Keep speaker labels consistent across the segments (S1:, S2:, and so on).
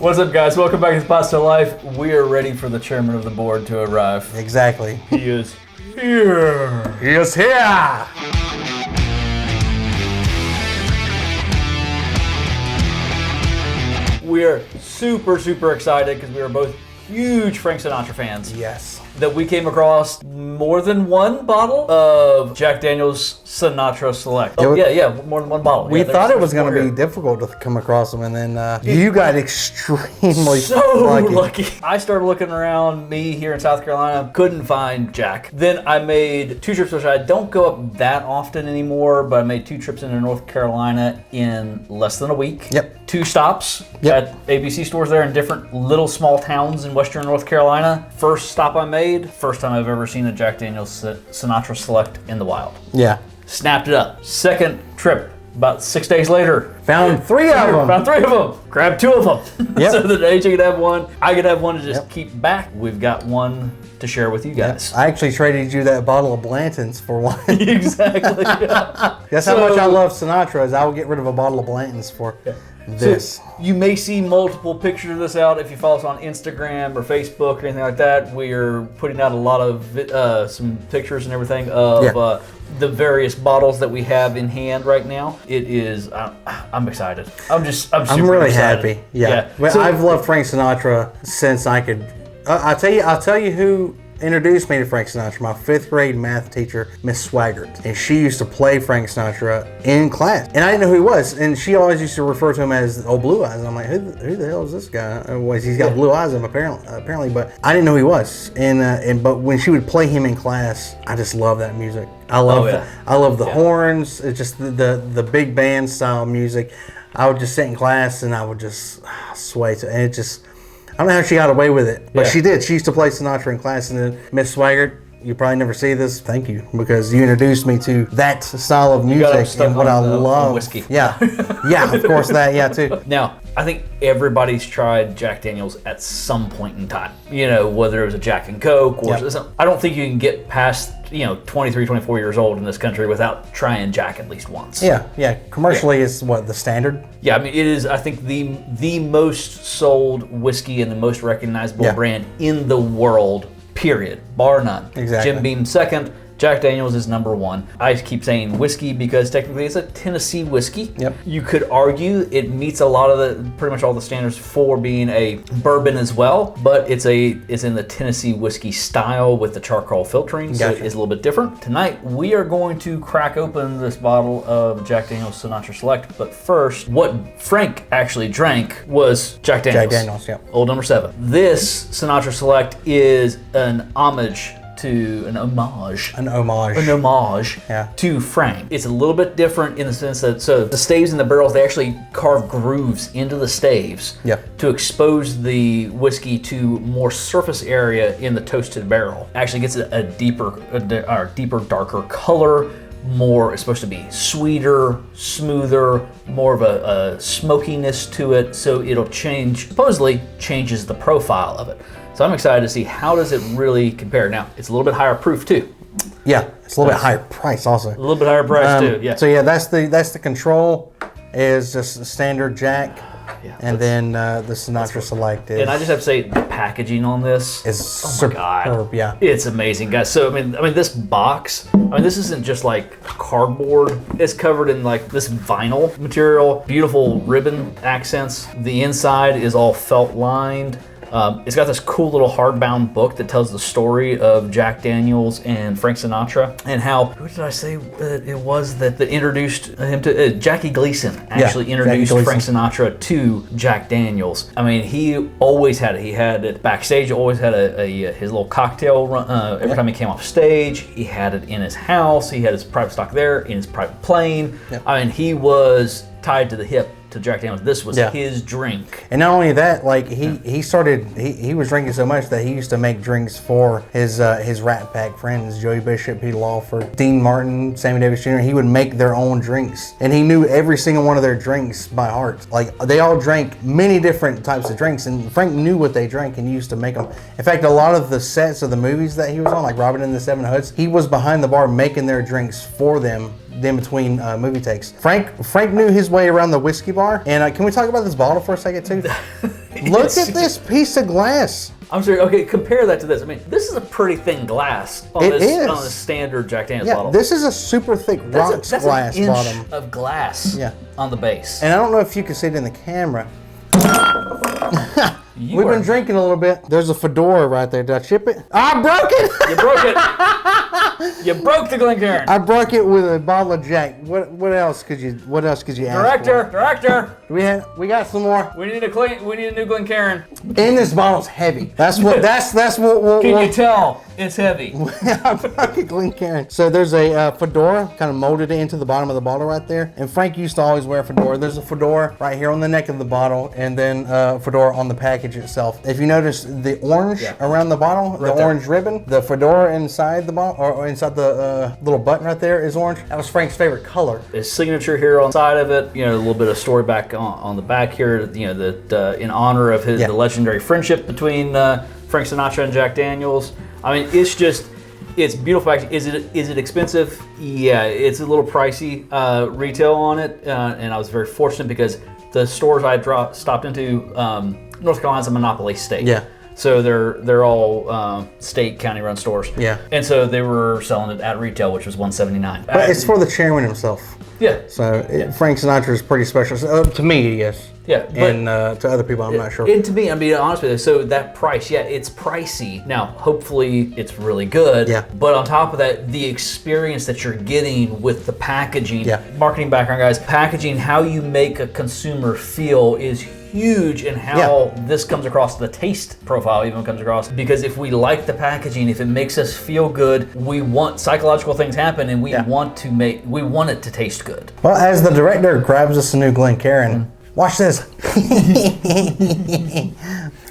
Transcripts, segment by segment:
S1: What's up, guys? Welcome back to Pasta Life. We are ready for the chairman of the board to arrive.
S2: Exactly.
S1: He is here.
S2: He is here.
S1: We are super excited because we are both huge Frank Sinatra fans.
S2: Yes.
S1: That we came across more than one bottle of Jack Daniels Sinatra Select. Oh, yeah, more than one bottle.
S2: We thought it was going to be difficult to come across them, and then you got extremely
S1: lucky. I started looking around me here in South Carolina, couldn't find Jack. Then I made 2 trips, which I don't go up that often anymore, but I made 2 trips into North Carolina in less than a week.
S2: Yep.
S1: 2 stops at ABC stores there in different little small towns in western North Carolina. First stop I made, first time I've ever seen a Jack Daniels Sinatra Select in the wild.
S2: Yeah.
S1: Snapped it up. Second trip, about 6 days later.
S2: Found 3 of them.
S1: Found 3 of them. Grabbed 2 of them.
S2: Yep.
S1: So that AJ could have one. I could have one to just keep back. We've got one to share with you guys.
S2: I actually traded you that bottle of Blanton's for one.
S1: Exactly. Yeah.
S2: That's how much I love Sinatra, is I will get rid of a bottle of Blanton's for this.
S1: So you may see multiple pictures of this out if you follow us on Instagram or Facebook or anything like that. We are putting out a lot of some pictures and everything of the various bottles that we have in hand right now. It is, I'm excited. I'm super
S2: really
S1: excited.
S2: happy. Yeah. Well, so, I've loved Frank Sinatra since I could. I'll tell you who introduced me to Frank Sinatra. My 5th grade math teacher, Miss Swaggart, and she used to play Frank Sinatra in class, and I didn't know who he was, and she always used to refer to him as old Blue Eyes. And I'm like, who the hell is this guy? He's got blue eyes, apparently, but I didn't know who he was. And but when she would play him in class, I just love that music. I love the horns. It's just the big band style music. I would just sit in class and I would just sway to, and it just. I don't know how she got away with it, but she did. She used to play Sinatra in class, and then Miss Swaggart, you probably never see this. Thank you, because you introduced me to that style of music and what I love.
S1: Whiskey.
S2: Yeah, yeah, of course that, too.
S1: Now, I think everybody's tried Jack Daniels at some point in time. You know, whether it was a Jack and Coke or something. I don't think you can get past 23, 24 years old in this country without trying Jack at least once.
S2: Yeah. Commercially, it's what, the standard?
S1: Yeah, I mean, it is, I think, the most sold whiskey and the most recognizable brand in the world, period, bar none.
S2: Exactly.
S1: Jim Beam second. Jack Daniels is number 1. I keep saying whiskey because technically it's a Tennessee whiskey.
S2: Yep.
S1: You could argue it meets a lot of pretty much all the standards for being a bourbon as well, but it's in the Tennessee whiskey style with the charcoal filtering, so it is a little bit different. Tonight we are going to crack open this bottle of Jack Daniels Sinatra Select, but first, what Frank actually drank was Jack Daniels.
S2: Jack Daniels, yeah.
S1: Old number 7. This Sinatra Select is an homage to Frank. It's a little bit different in the sense that the staves and the barrels, they actually carve grooves into the staves to expose the whiskey to more surface area in the toasted barrel. Actually gets a deeper, darker color. More, it's supposed to be sweeter, smoother, more of a smokiness to it, so it'll supposedly changes the profile of it. So I'm excited to see how does it really compare. Now, it's a little bit higher proof too.
S2: Yeah, it's a little bit higher price also.
S1: A little bit higher price too, yeah.
S2: So yeah, that's the control is just a standard Jack. Yeah, and then the Sinatra Select is.
S1: And I just have to say, the packaging on this
S2: is superb. Yeah,
S1: it's amazing, guys. So I mean, this box. This isn't just like cardboard. It's covered in like this vinyl material, beautiful ribbon accents. The inside is all felt lined. It's got this cool little hardbound book that tells the story of Jack Daniels and Frank Sinatra, and how, who did I say it was that introduced him to, Jackie Gleason actually introduced Frank Sinatra to Jack Daniels. I mean, he always had it. He had it backstage, always had his little cocktail run, every time he came off stage. He had it in his house. He had his private stock there, in his private plane. I mean, he was tied to the hip to Jack Daniels. This was his drink.
S2: And not only that, like he was drinking so much that he used to make drinks for his Rat Pack friends, Joey Bishop, Peter Lawford, Dean Martin, Sammy Davis Jr. He would make their own drinks, and he knew every single one of their drinks by heart. Like, they all drank many different types of drinks, and Frank knew what they drank and used to make them. In fact, a lot of the sets of the movies that he was on, like Robin and the Seven Hoods, he was behind the bar making their drinks for them in between movie takes. Frank knew his way around the whiskey bar. And can we talk about this bottle for a second too? Look at this piece of glass.
S1: I'm sorry. Okay, compare that to this. I mean, this is a pretty thin glass on
S2: It is.
S1: on the standard Jack Daniels
S2: Yeah,
S1: bottle.
S2: this is a super thick rocks
S1: that's
S2: glass
S1: an inch
S2: bottom.
S1: of glass
S2: Yeah.
S1: on the base.
S2: And I don't know if you can see it in the camera.
S1: You
S2: We've
S1: are-
S2: been drinking a little bit. There's a fedora right there. Did I chip it? I broke it!
S1: You broke it. You broke the Glencairn.
S2: I broke it with a bottle of Jack. What else could you ask
S1: Director.
S2: for? We got some more.
S1: We need a new Glencairn.
S2: And this bottle's heavy. That's what
S1: Can you tell? It's heavy.
S2: I broke a Glencairn. So there's a fedora kind of molded into the bottom of the bottle right there. And Frank used to always wear a fedora. There's a fedora right here on the neck of the bottle, and then a fedora on the package itself. If you notice the orange around the bottle,
S1: Right
S2: the
S1: there.
S2: orange ribbon, the fedora inside the bottle, or inside the little button right there is orange. That was Frank's favorite color.
S1: His signature here on the side of it, a little bit of story back on the back here, that in honor of the legendary friendship between Frank Sinatra and Jack Daniels. I mean, it's beautiful. Is it expensive? Yeah, it's a little pricey retail on it, and I was very fortunate because the stores I stopped into, North Carolina's a monopoly state.
S2: Yeah.
S1: So they're all state, county-run stores.
S2: Yeah.
S1: And so they were selling it at retail, which was $179.
S2: But it's for the chairman himself.
S1: Yeah.
S2: So Frank Sinatra is pretty special. So, to me, yes.
S1: Yeah, but-
S2: And to other people, I'm not sure.
S1: And to me, I'm being honest with you, so that price, it's pricey. Now, hopefully it's really good.
S2: Yeah.
S1: But on top of that, the experience that you're getting with the packaging,
S2: Yeah.
S1: marketing background guys, packaging, how you make a consumer feel is huge in how this comes across, the taste profile even comes across. Because if we like the packaging, if it makes us feel good, we want psychological things happen, and we want it to taste good.
S2: Well, as the director grabs us a new Glencairn, watch this.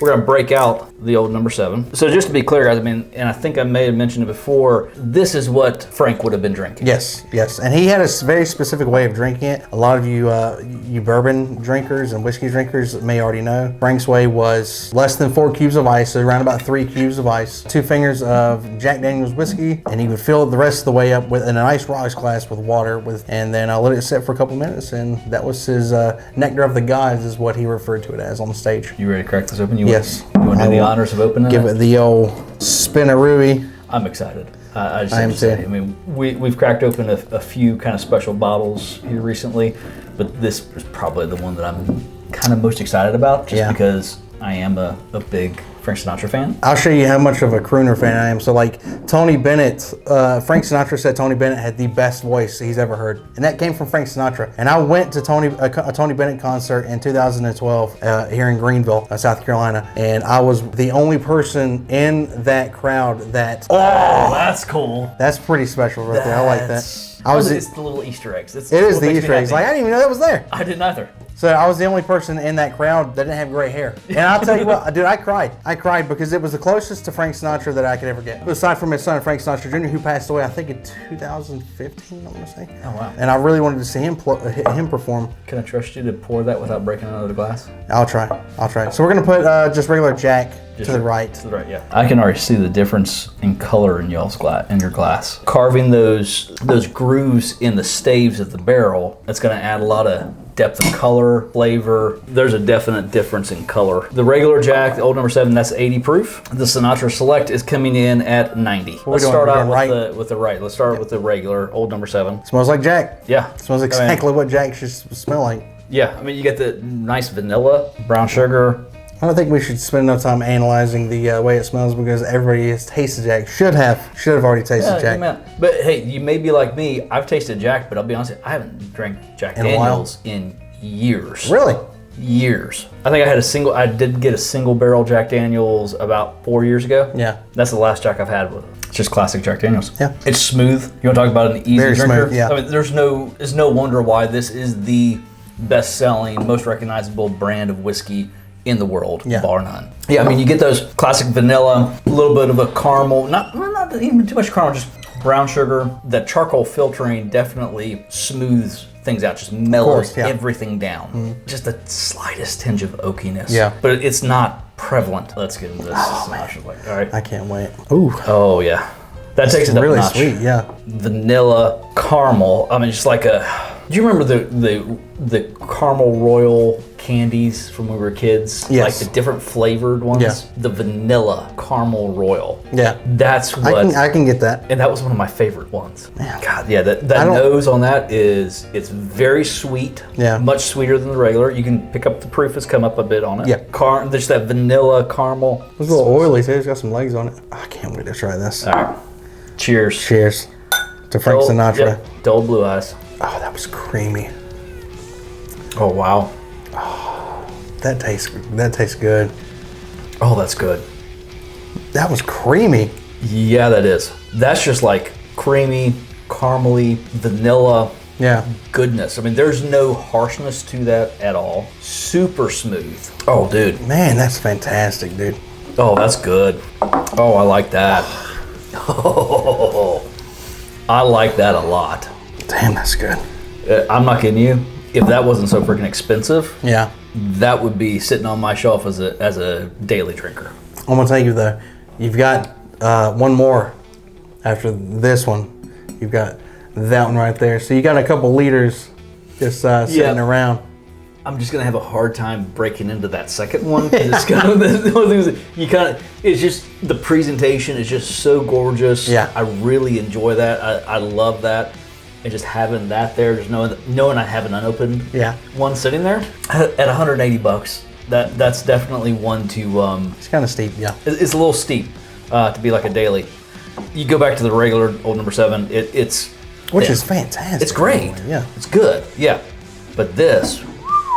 S1: We're gonna break out the old number 7. So just to be clear, guys, I mean, and I think I may have mentioned it before, this is what Frank would have been drinking.
S2: Yes. And he had a very specific way of drinking it. A lot of you bourbon drinkers and whiskey drinkers may already know. Frank's way was less than 4 cubes of ice, so around about 3 cubes of ice, 2 fingers of Jack Daniels whiskey, and he would fill the rest of the way up in a nice rocks glass with water, and then let it sit for a couple minutes, and that was his nectar of the gods, is what he referred to it as on the stage.
S1: You ready to crack this open?
S2: Yes.
S1: You want to do the honors of opening
S2: Give
S1: it?
S2: it the old spinarooey.
S1: I'm excited. I just
S2: I
S1: have
S2: am
S1: to say,
S2: too.
S1: I mean, we've cracked open a few kind of special bottles here recently, but this is probably the one that I'm kind of most excited about, just because I am a big Frank Sinatra fan.
S2: I'll show you how much of a crooner fan I am. So like Tony Bennett, Frank Sinatra said Tony Bennett had the best voice he's ever heard. And that came from Frank Sinatra. And I went to a Tony Bennett concert in 2012 here in Greenville, South Carolina. And I was the only person in that crowd that...
S1: Oh, that's cool.
S2: That's pretty special right there. I like that.
S1: It's the little Easter eggs.
S2: It is the Easter eggs. Like, I didn't even know that was there.
S1: I didn't either.
S2: So I was the only person in that crowd that didn't have gray hair. And I'll tell you what, dude, I cried. I cried because it was the closest to Frank Sinatra that I could ever get. Aside from his son, Frank Sinatra Jr., who passed away, I think in 2015, I'm going to say.
S1: Oh, wow.
S2: And I really wanted to see him perform.
S1: Can I trust you to pour that without breaking another glass?
S2: I'll try. So we're going to put just regular Jack to the right.
S1: To the right, yeah. I can already see the difference in color in your glass. Carving those grooves in the staves of the barrel, that's going to add a lot of depth of color, flavor. There's a definite difference in color. The regular Jack, the old number 7, that's 80 proof. The Sinatra Select is coming in at 90. Let's start out with the right. Let's start with the regular old number 7.
S2: Smells like Jack.
S1: Yeah.
S2: Smells exactly what Jack should smell like.
S1: Yeah, I mean, you get the nice vanilla, brown sugar.
S2: I don't think we should spend enough time analyzing the way it smells, because everybody has tasted Jack. Should have already tasted Jack.
S1: But hey, you may be like me. I've tasted Jack, but I'll be honest, I haven't drank Jack Daniels in years.
S2: Really?
S1: Years. I think I did get a single barrel Jack Daniels about 4 years ago.
S2: Yeah.
S1: That's the last Jack I've had with it. It's just classic Jack Daniels.
S2: Yeah.
S1: It's smooth. You want to talk about an easy
S2: Very
S1: drinker?
S2: smooth, yeah.
S1: I mean, there's no wonder why this is the best-selling, most recognizable brand of whiskey in the world, bar none. Yeah, I mean, you get those classic vanilla, a little bit of a caramel, not even too much caramel, just brown sugar. That charcoal filtering definitely smooths things out, just mellows everything down. Just the slightest tinge of oakiness. Yeah. But it's not prevalent. Let's get into this. All right.
S2: I can't wait. Ooh.
S1: Oh, yeah. That takes it up
S2: really
S1: a notch.
S2: Sweet, yeah.
S1: Vanilla, caramel. I mean, just like a Do you remember the caramel royal candies from when we were kids?
S2: Yes.
S1: Like the different flavored ones?
S2: Yeah.
S1: The vanilla caramel royal.
S2: Yeah.
S1: That's what...
S2: I can get that.
S1: And that was one of my favorite ones.
S2: Man.
S1: God, yeah, that nose on that it's very sweet.
S2: Yeah.
S1: Much sweeter than the regular. You can pick up the proof has come up a bit on it.
S2: Yeah.
S1: There's that vanilla caramel.
S2: It's a little oily too. It's got some legs on it. I can't wait to try this.
S1: All right. Cheers.
S2: Cheers to Frank Sinatra.
S1: Yep, to Old Blue Eyes.
S2: Oh, that was creamy.
S1: Oh, wow.
S2: That tastes good.
S1: Oh, that's good.
S2: That was creamy.
S1: Yeah, that is. That's just like creamy, caramely, vanilla goodness. I mean, there's no harshness to that at all. Super smooth. Oh, dude.
S2: Man, that's fantastic, dude.
S1: Oh, that's good. Oh, I like that. Oh, I like that a lot.
S2: Damn, that's good.
S1: I'm not kidding you. If that wasn't so freaking expensive,
S2: yeah,
S1: that would be sitting on my shelf as a daily drinker.
S2: I'm gonna tell you though, you've got one more after this one. You've got that one right there. So you got a couple liters just sitting around.
S1: I'm just gonna have a hard time breaking into that second one because it's kind of it's just the presentation is just so gorgeous.
S2: Yeah,
S1: I really enjoy that. I love that, and just having that there, just knowing I have an unopened one sitting there at $180. That's definitely one to.
S2: It's kind of steep, yeah.
S1: It's a little steep to be like a daily. You go back to the regular Old Number 7. It's
S2: which is fantastic.
S1: It's great.
S2: Yeah,
S1: it's good. Yeah, but this.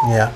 S2: Yeah.